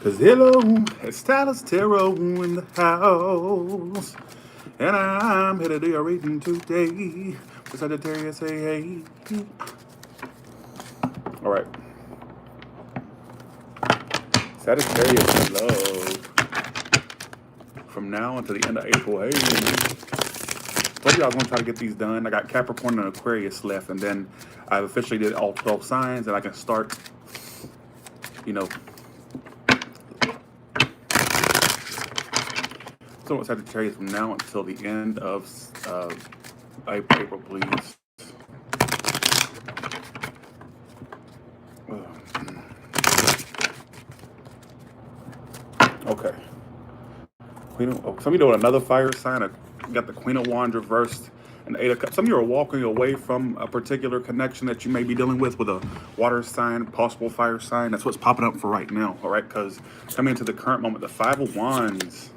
Cause hello, it's Tyler's Tarot in the house. And I'm here to do a reading today. For Sagittarius, hey, hey. Alright. Sagittarius in love. From now until the end of April, hey. Told you I was gonna try to get these done. I got Capricorn and Aquarius left, and then I officially did all 12 signs, and I can start, So Sagittarius from now until the end of April, please. Okay. Some of you know another fire sign. I got the Queen of Wands reversed and the Eight of Cups. Some of you are walking away from a particular connection that you may be dealing with a water sign, possible fire sign. That's what's popping up for right now, all right? Because coming into the current moment, the Five of Wands.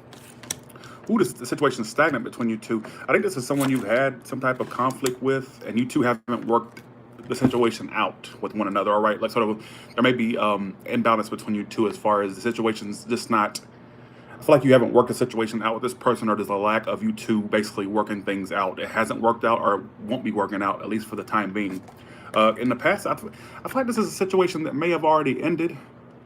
Ooh, the situation is stagnant between you two. I think this is someone you've had some type of conflict with, and you two haven't worked the situation out with one another, all right? Like sort of, there may be imbalance between you two as far as the situation's just not, I feel like you haven't worked a situation out with this person, or there's a lack of you two basically working things out. It hasn't worked out or won't be working out, at least for the time being. In the past, I feel like this is a situation that may have already ended,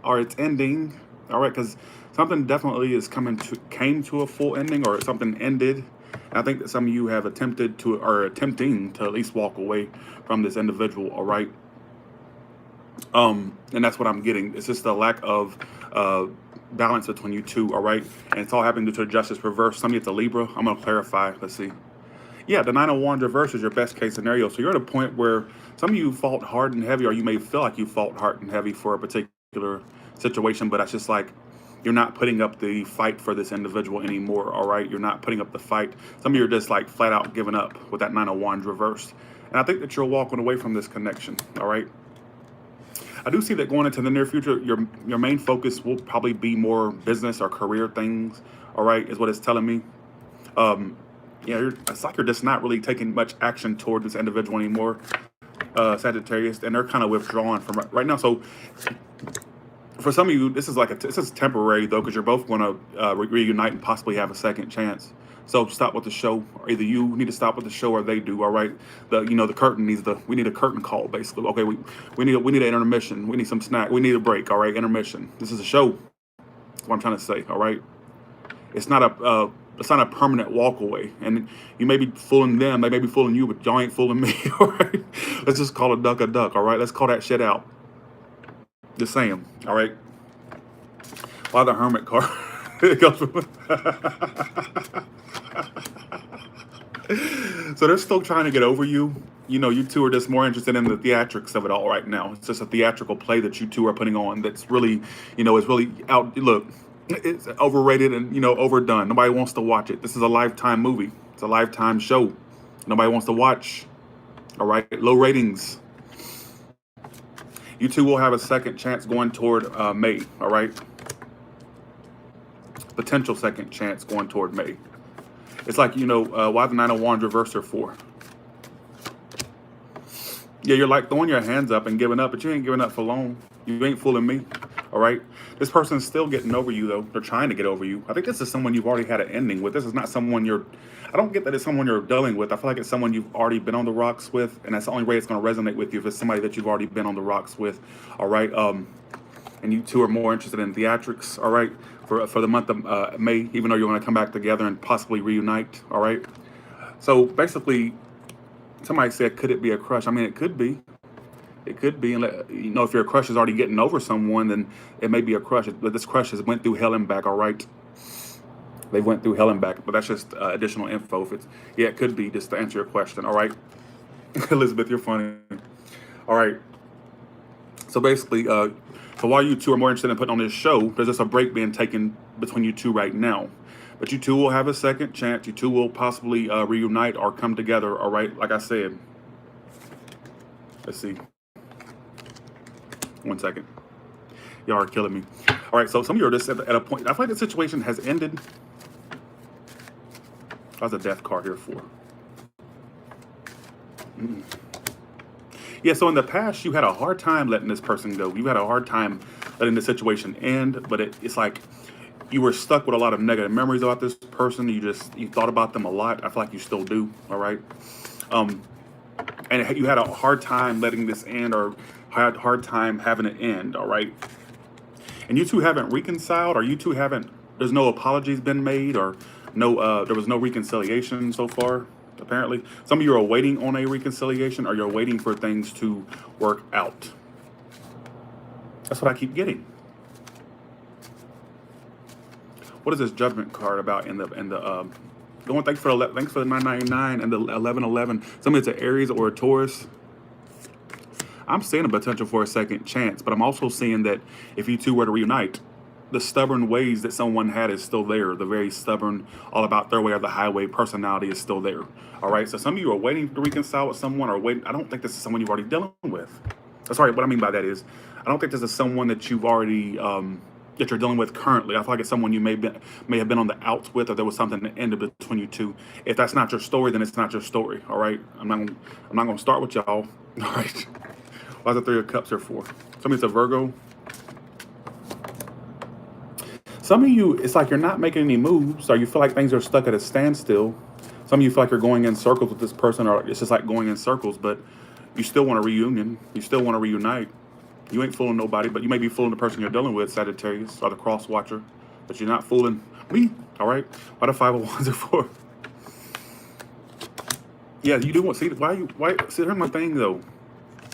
or it's ending, all right? Because something definitely is came to a full ending, or something ended. And I think that some of you have attempted to, or attempting to at least walk away from this individual, all right? And that's what I'm getting. It's just a lack of balance between you two, all right? And it's all happening due to justice reverse. Some of you it's a Libra. I'm going to clarify. Let's see. Yeah, the Nine of Wands reverse is your best case scenario. So you're at a point where some of you fought hard and heavy, or you may feel like you fought hard and heavy for a particular situation, but that's just like, you're not putting up the fight for this individual anymore, all right? You're not putting up the fight. Some of you are just like flat out giving up with that Nine of Wands reversed. And I think that you're walking away from this connection, all right? I do see that going into the near future, your main focus will probably be more business or career things, all right, is what it's telling me. Yeah, it's like you're just not really taking much action toward this individual anymore, Sagittarius, and they're kind of withdrawing from right now. So for some of you, this is temporary though, because you're both going to reunite and possibly have a second chance. So stop with the show, or either you need to stop with the show or they do. All right, the curtain needs we need a curtain call basically. Okay, we need an intermission. We need some snack. We need a break. All right, intermission. This is a show. That's what I'm trying to say. All right, it's not a permanent walk away, and you may be fooling them. They may be fooling you, but y'all ain't fooling me. All right, let's just call a duck a duck. All right, let's call that shit out. Just saying. All right. Why the Hermit card? It goes So they're still trying to get over you. You two are just more interested in the theatrics of it all right now. It's just a theatrical play that you two are putting on that's really, is really out. Look, it's overrated and, overdone. Nobody wants to watch it. This is a Lifetime movie. It's a Lifetime show. Nobody wants to watch. All right. Low ratings. You two will have a second chance going toward May. All right. Potential second chance going toward May. It's like, why the Nine of Wands reverse are for. Yeah, you're like throwing your hands up and giving up, but you ain't giving up for long. You ain't fooling me, all right? This person's still getting over you, though. They're trying to get over you. I think this is someone you've already had an ending with. This is not someone I don't get that it's someone you're dealing with. I feel like it's someone you've already been on the rocks with, and that's the only way it's going to resonate with you if it's somebody that you've already been on the rocks with, all right? And you two are more interested in theatrics, all right, for the month of May, even though you're going to come back together and possibly reunite, all right? So basically, somebody said, could it be a crush? I mean, it could be. It could be. And, if your crush is already getting over someone, then it may be a crush. But this crush has went through hell and back, all right? They went through hell and back, but that's just additional info. Yeah, it could be, just to answer your question, all right? Elizabeth, you're funny. All right. So basically, so while you two are more interested in putting on this show, there's just a break being taken between you two right now. But you two will have a second chance. You two will possibly reunite or come together, all right? Like I said. Let's see. 1 second. Y'all are killing me. All right, so some of you are just at a point. I feel like the situation has ended. How's a death card here for? Yeah, so in the past, you had a hard time letting this person go. You had a hard time letting the situation end, but it's like you were stuck with a lot of negative memories about this person. You thought about them a lot. I feel like you still do. All right. Um, and you had a hard time letting this end, or had a hard time having it end. All right. And you two haven't reconciled, or you two haven't. There's no apologies been made, or no. There was no reconciliation so far. Apparently, some of you are waiting on a reconciliation, or you're waiting for things to work out. That's what I keep getting. What is this judgment card about in the going? Thanks for the 999 and the 1111. Somebody that's an Aries or a Taurus. I'm seeing a potential for a second chance, but I'm also seeing that if you two were to reunite, the stubborn ways that someone had is still there. The very stubborn, all about their way or the highway personality is still there. All right. So some of you are waiting to reconcile with someone, or waiting. I don't think this is someone you've already dealing with. Sorry, what I mean by that is, I don't think this is someone that you've already that you're dealing with currently. I feel like it's someone you may have been on the outs with, or there was something that ended between you two. If that's not your story, then it's not your story. All right. I'm not gonna start with y'all. All right. Why's the Three of Cups here for? Somebody's a Virgo. Some of you, it's like you're not making any moves, or you feel like things are stuck at a standstill. Some of you feel like you're going in circles with this person, or it's just like going in circles, but you still want a reunion. You still want to reunite. You ain't fooling nobody, but you may be fooling the person you're dealing with, Sagittarius, or the cross watcher, but you're not fooling me, all right? Why the 5 of Wands are for? Yeah, you do want, see, see, here's my thing, though.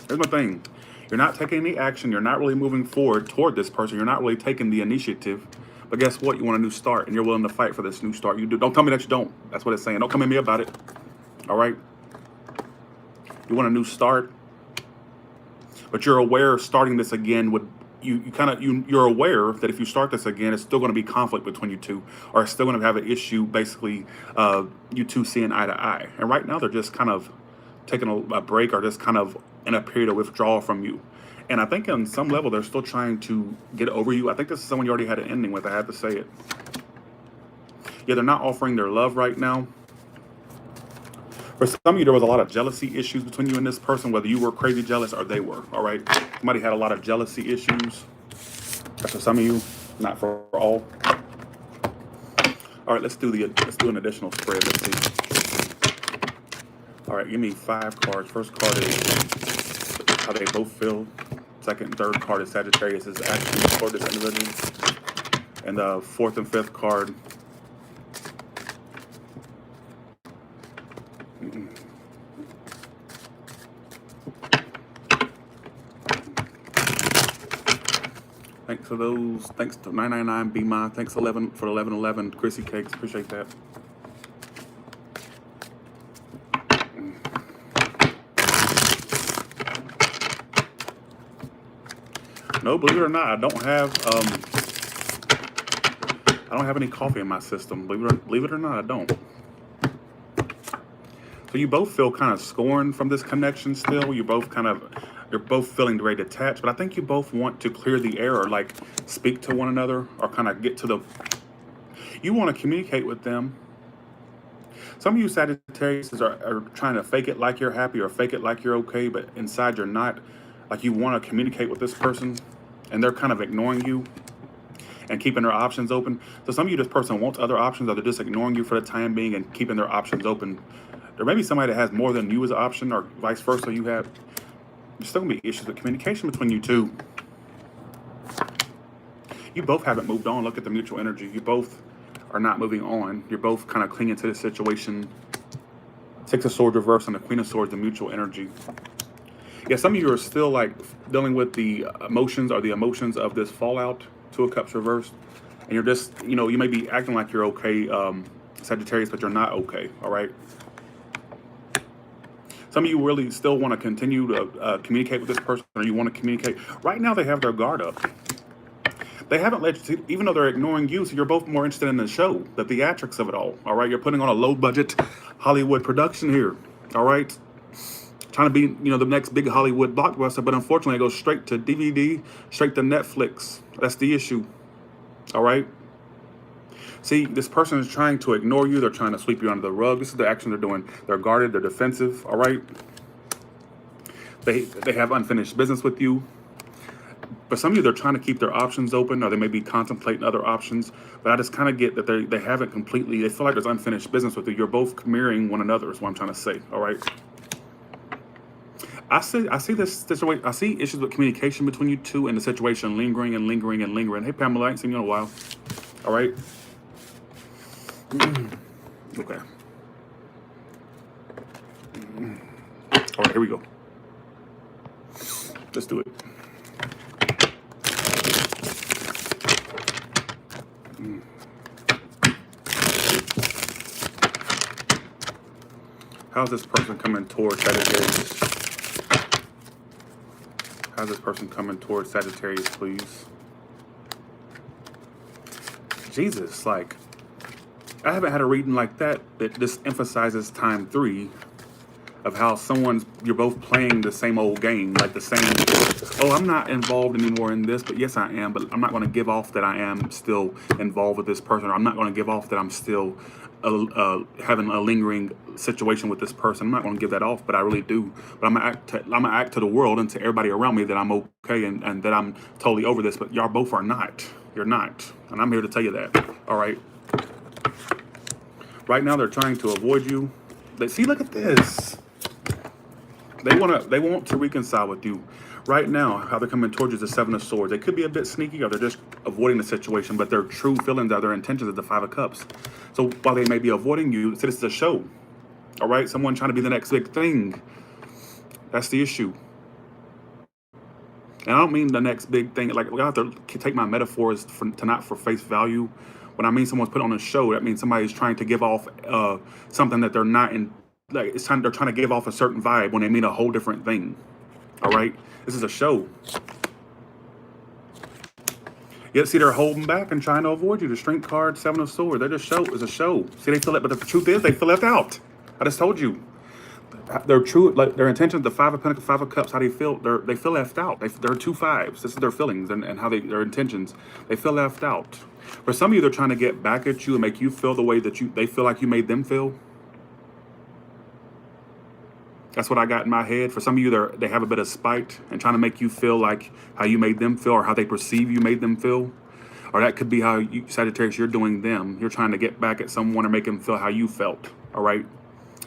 Here's my thing. You're not taking any action. You're not really moving forward toward this person. You're not really taking the initiative. But guess what? You want a new start, and you're willing to fight for this new start. You do. Don't tell me that you don't. That's what it's saying. Don't come at me about it. All right? You want a new start, but you're aware of starting this again would you're aware that if you start this again, it's still going to be conflict between you two, or it's still going to have an issue, basically, you two seeing eye to eye. And right now, they're just kind of taking a break, or just kind of in a period of withdrawal from you. And I think on some level, they're still trying to get over you. I think this is someone you already had an ending with. I had to say it. Yeah, they're not offering their love right now. For some of you, there was a lot of jealousy issues between you and this person, whether you were crazy jealous or they were, all right? Somebody had a lot of jealousy issues. That's for some of you, not for all. All right, let's do an additional spread. Let's see. All right, give me 5 cards. First card is how they both feel. Second and third card is Sagittarius is actually for this individual. And the fourth and fifth card. Thanks for those. Thanks to 999 Be Mine. Thanks 11 for 1111 Chrissy Cakes. Appreciate that. No, believe it or not, I don't have any coffee in my system. Believe it or not, I don't. So you both feel kind of scorned from this connection still. You're both feeling very detached, but I think you both want to clear the air, or like speak to one another, or kind of get to you want to communicate with them. Some of you Sagittarius are trying to fake it like you're happy, or fake it like you're okay, but inside you're not. Like you want to communicate with this person, and they're kind of ignoring you and keeping their options open. So some of you, this person wants other options, or they're just ignoring you for the time being and keeping their options open. There may be somebody that has more than you as an option, or vice versa. There's still gonna be issues with communication between you two. You both haven't moved on. Look at the mutual energy. You both are not moving on. You're both kind of clinging to the situation. Six of Swords reverse and the Queen of Swords, the mutual energy. Yeah, some of you are still like dealing with the emotions of this fallout. Two of Cups reversed. And you're just, you may be acting like you're okay, Sagittarius, but you're not okay, all right? Some of you really still want to continue to communicate with this person, or you want to communicate. Right now, they have their guard up. They haven't let you, even though they're ignoring you, so you're both more interested in the show, the theatrics of it all right? You're putting on a low-budget Hollywood production here, all right? Trying to be, the next big Hollywood blockbuster, but unfortunately, it goes straight to DVD, straight to Netflix. That's the issue, all right? See, this person is trying to ignore you. They're trying to sweep you under the rug. This is the action they're doing. They're guarded. They're defensive, all right? They have unfinished business with you. For some of you, they're trying to keep their options open, or they may be contemplating other options. But I just kind of get that they haven't completely. They feel like there's unfinished business with you. You're both mirroring one another. Is what I'm trying to say. All right. I see this situation. I see issues with communication between you two, and the situation lingering and lingering and lingering. Hey Pamela, I ain't seen you in a while. All right. Okay. All right. Here we go. Let's do it. How's this person coming towards Sagittarius? How's this person coming towards Sagittarius, please? Jesus, like, I haven't had a reading like that just emphasizes time 3 of how you're both playing the same old game, like the same, oh, I'm not involved anymore in this, but yes, I am, but I'm not going to give off that I am still involved with this person, or I'm not going to give off that I'm still having a lingering situation with this person. I'm not going to give that off, but I really do. But I'm gonna act to the world and to everybody around me that I'm okay and that I'm totally over this, but y'all both are not. You're not. And I'm here to tell you that. All right. Right now, they're trying to avoid you. See, look at this. They want to reconcile with you. Right now, how they're coming towards you is the 7 of Swords. They could be a bit sneaky, or they're just avoiding the situation, but their true feelings or their intentions is the 5 of Cups. So while they may be avoiding you, this is a show. All right? Someone trying to be the next big thing. That's the issue. And I don't mean the next big thing. Like, I have to take my metaphors to not for face value. When I mean someone's put on a show, that means somebody's trying to give off something that they're not in. Like, they're trying to give off a certain vibe when they mean a whole different thing. All right? This is a show. Yet, see, they're holding back and trying to avoid you. The Strength card, 7 of Swords. They're just it's a show. See, they feel it, but the truth is, they feel left out. I just told you. Their true, like their intentions, the 5 of Pentacles, 5 of Cups, how they feel. They feel left out. They're 2 5s. This is their feelings and how their intentions. They feel left out. For some of you, they're trying to get back at you and make you feel the way that they feel like you made them feel. That's what I got in my head. For some of you, they have a bit of spite and trying to make you feel like how you made them feel, or how they perceive you made them feel. Or that could be how you, Sagittarius, you're doing them. You're trying to get back at someone or make them feel how you felt. All right.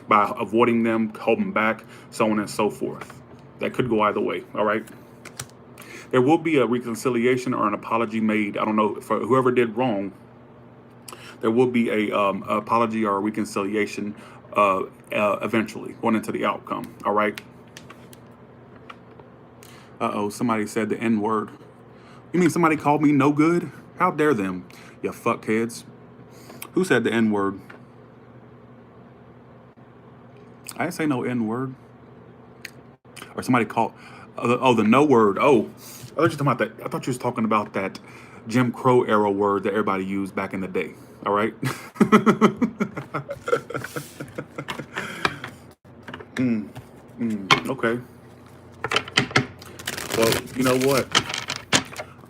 By avoiding them, holding back, so on and so forth. That could go either way. All right. There will be a reconciliation or an apology made. I don't know, for whoever did wrong. There will be a apology or a reconciliation eventually, going into the outcome. All right. Somebody said the N word. You mean somebody called me no good? How dare them, you fuckheads. Who said the N word? I didn't say no N word. Or somebody called, the no word. Oh, I thought you were talking about that. I thought you was talking about that Jim Crow era word that everybody used back in the day. All right. Okay. Well, you know what?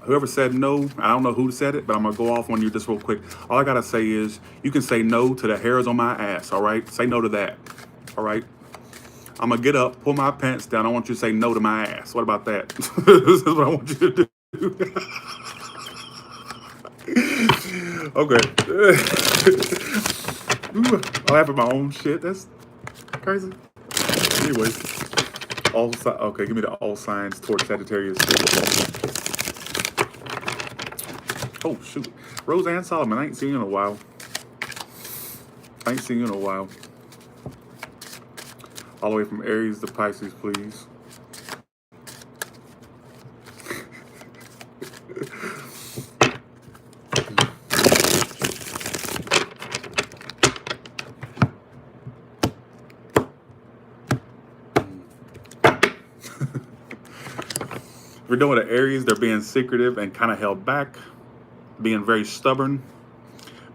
Whoever said no, I don't know who said it, but I'm going to go off on you just real quick. All I got to say is you can say no to the hairs on my ass, all right? Say no to that, all right? I'm going to get up, pull my pants down. I want you to say no to my ass. What about that? This is what I want you to do. Okay. I'll laugh at my own shit. That's crazy. Anyways, okay, give me the all signs towards Sagittarius. Oh, shoot. Roseanne Solomon, I ain't seen you in a while. All the way from Aries to Pisces, please. We're doing the Aries, they're being secretive and kind of held back, being very stubborn,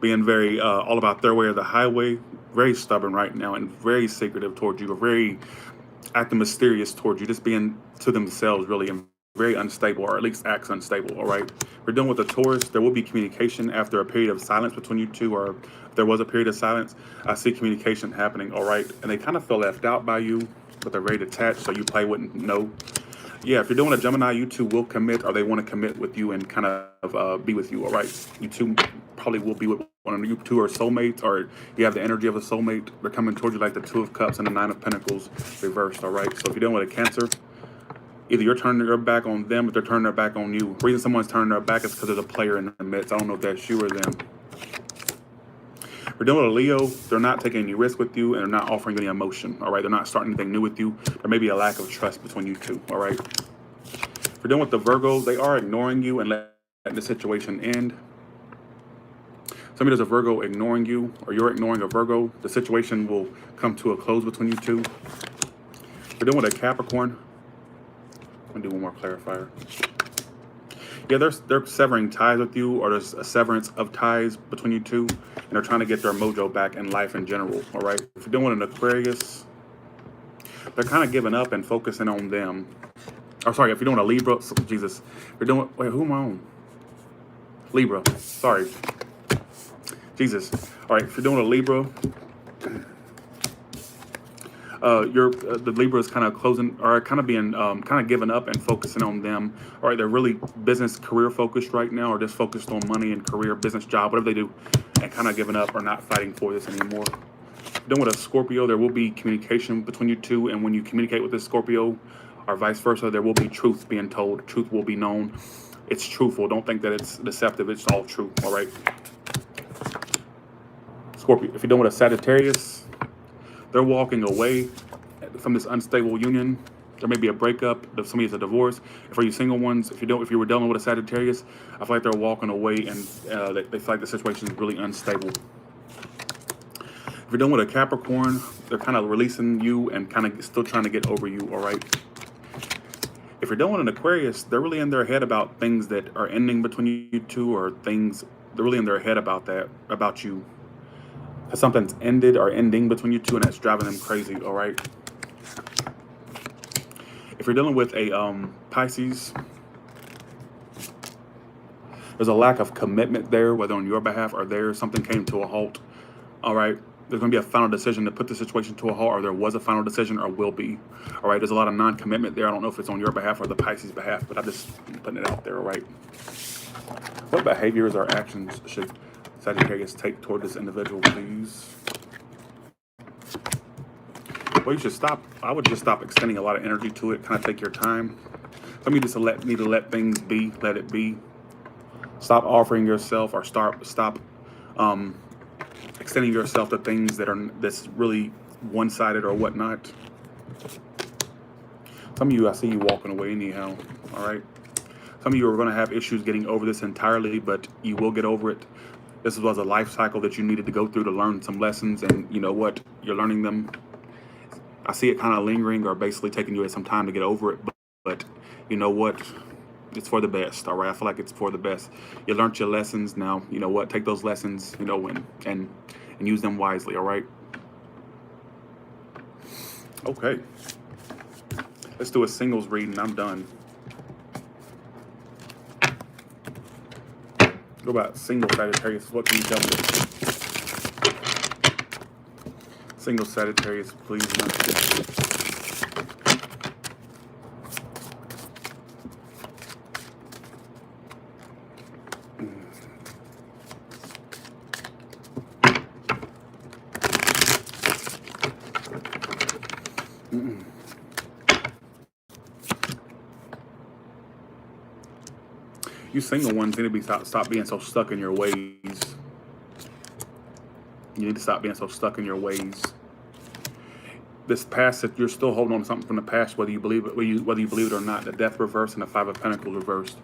being very all about their way or the highway, very stubborn right now and very secretive towards you, very acting mysterious towards you, just being to themselves really and very unstable, or at least acts unstable, all right? We're dealing with the Taurus. There will be communication after a period of silence between you two, or if there was a period of silence, I see communication happening, all right? And they kind of feel left out by you, but they're very detached, so you probably wouldn't know. Yeah, if you're doing a Gemini, you two will commit, or they want to commit with you and kind of be with you, all right? You two probably will be with one of you. Two are soulmates, or you have the energy of a soulmate. They're coming towards you like the Two of Cups and the Nine of Pentacles reversed, all right? So if you're dealing with a Cancer, either you're turning your back on them, or they're turning their back on you. The reason someone's turning their back is because there's a player in the midst. I don't know if that's you or them. We're dealing with a Leo. They're not taking any risk with you, and they're not offering any emotion, all right? They're not starting anything new with you. There may be a lack of trust between you two, all right? If we're dealing with the Virgos, they are ignoring you and letting the situation end. Somebody there's a Virgo ignoring you, or you're ignoring a Virgo. The situation will come to a close between you two. We're dealing with a Capricorn. I'm gonna do one more clarifier. Yeah, they're severing ties with you, or there's a severance of ties between you two, and they're trying to get their mojo back in life in general, all right? If you're doing an Aquarius, they're kind of giving up and focusing on them. Or sorry, if you're doing a Libra, Jesus, you're doing, wait, who am I on? Libra, sorry. Jesus. All right, if you're doing a Libra, the Libra is kind of closing, or kind of being kind of giving up and focusing on them. All right, they're really business career focused right now, or just focused on money and career, business, job, whatever they do, and kind of giving up or not fighting for this anymore. Then with a Scorpio, there will be communication between you two, and when you communicate with this Scorpio, or vice versa, there will be truth being told. Truth will be known. It's truthful. Don't think that it's deceptive. It's all true. All right. Scorpio, if you're dealing with a Sagittarius, they're walking away from this unstable union. There may be a breakup. If somebody has a divorce. For you single ones, if you were dealing with a Sagittarius, I feel like they're walking away, and they feel like the situation is really unstable. If you're dealing with a Capricorn, they're kind of releasing you and kind of still trying to get over you. All right. If you're dealing with an Aquarius, they're really in their head about things that are ending between you two, or things they're really in their head about that, about you. Something's ended or ending between you two, and that's driving them crazy, all right? If you're dealing with a Pisces, there's a lack of commitment there, whether on your behalf or theirs. Something came to a halt, all right? There's going to be a final decision to put the situation to a halt, or there was a final decision, or will be, all right? There's a lot of non-commitment there. I don't know if it's on your behalf or the Pisces behalf, but I'm just putting it out there, all right? What behaviors or actions should Sagittarius take toward this individual, please? Well, you should stop. I would just stop extending a lot of energy to it. Kind of take your time. Some of you just need to let things be. Let it be. Stop offering yourself, or stop extending yourself to things that's really one-sided or whatnot. Some of you, I see you walking away anyhow. All right. Some of you are going to have issues getting over this entirely, but you will get over it. This was a life cycle that you needed to go through to learn some lessons, and you know what? You're learning them. I see it kind of lingering, or basically taking you some time to get over it, but you know what? It's for the best, all right? I feel like it's for the best. You learned your lessons. Now, you know what? Take those lessons, you know, and use them wisely, all right? Okay. Let's do a singles reading. I'm done. What about single Sagittarius? What can you tell me? Single Sagittarius, please. You single ones need to be stop being so stuck in your ways. You need to stop being so stuck in your ways. This past, that you're still holding on to something from the past, whether you believe it, whether you believe it or not. The Death reversed and the Five of Pentacles reversed.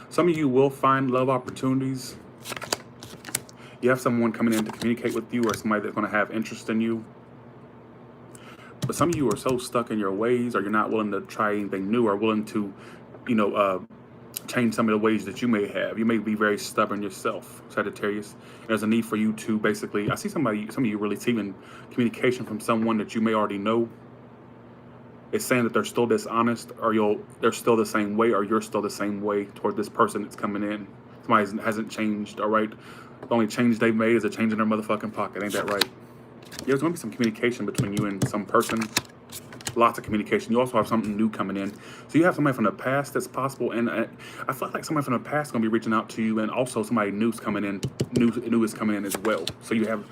Some of you will find love opportunities. You have someone coming in to communicate with you, or somebody that's going to have interest in you. But some of you are so stuck in your ways, or you're not willing to try anything new, or willing to, you know, change some of the ways that you may have. You may be very stubborn yourself, Sagittarius. There's a need for you to basically, I see some of you receiving communication from someone that you may already know. It's saying that they're still dishonest, or they're still the same way, or you're still the same way toward this person that's coming in. Somebody hasn't changed, all right? The only change they've made is a change in their motherfucking pocket. Ain't that right? There's going to be some communication between you and some person. Lots of communication. You also have something new coming in. So you have somebody from the past that's possible. And I feel like somebody from the past is going to be reaching out to you. And also somebody new's coming in. New is coming in as well. So you have,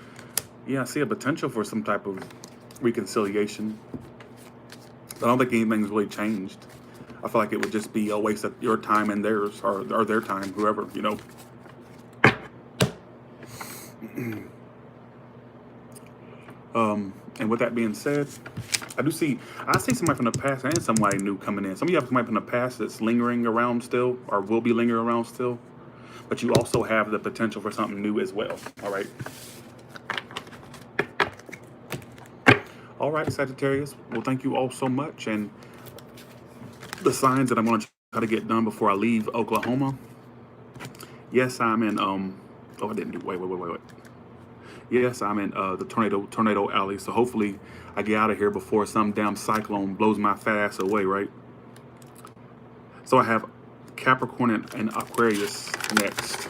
yeah, I see a potential for some type of reconciliation. I don't think anything's really changed. I feel like it would just be a waste of your time and theirs, or their time, whoever, you know. And with that being said, I see somebody from the past and somebody new coming in. Some of you have somebody from the past that's lingering around still, or will be lingering around still. But you also have the potential for something new as well. All right. All right, Sagittarius. Well, thank you all so much. And the signs that I'm going to try to get done before I leave Oklahoma. Yes, I'm in. Oh, I didn't do. Wait. Yes, I'm in the tornado alley. So hopefully I get out of here before some damn cyclone blows my fat ass away, right? So I have Capricorn and Aquarius next.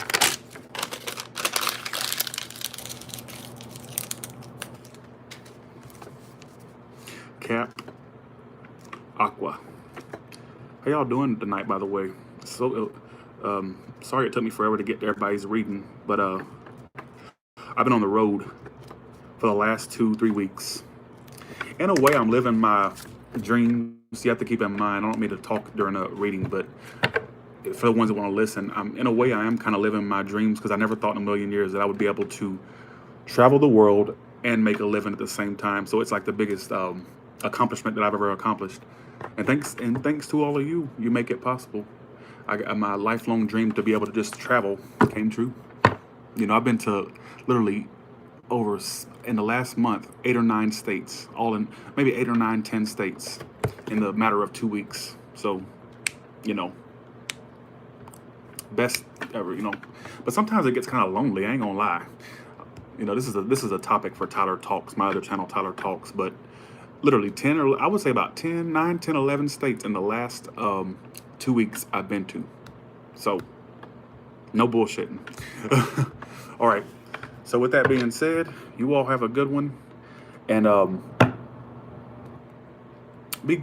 Cap, Aqua. How y'all doing tonight, by the way? So, sorry it took me forever to get to everybody's reading, but I've been on the road for the last 2-3 weeks. In a way, I'm living my dreams. You have to keep in mind, I don't mean to talk during a reading, but for the ones that want to listen, in a way, I am kind of living my dreams, because I never thought in a million years that I would be able to travel the world and make a living at the same time. So it's like the biggest accomplishment that I've ever accomplished. And thanks to all of you, you make it possible. My lifelong dream to be able to just travel came true. You know, I've been to literally over, in the last month, 8 or 9 states, all in maybe 8 or 9, 10 states in the matter of 2 weeks. So, you know, best ever, you know. But sometimes it gets kind of lonely, I ain't gonna lie. You know, this is a topic for Tyler Talks, my other channel, Tyler Talks, but literally 10, or I would say about 9, 10, 11 states in the last 2 weeks I've been to. So, no bullshitting. All right. So with that being said, you all have a good one. And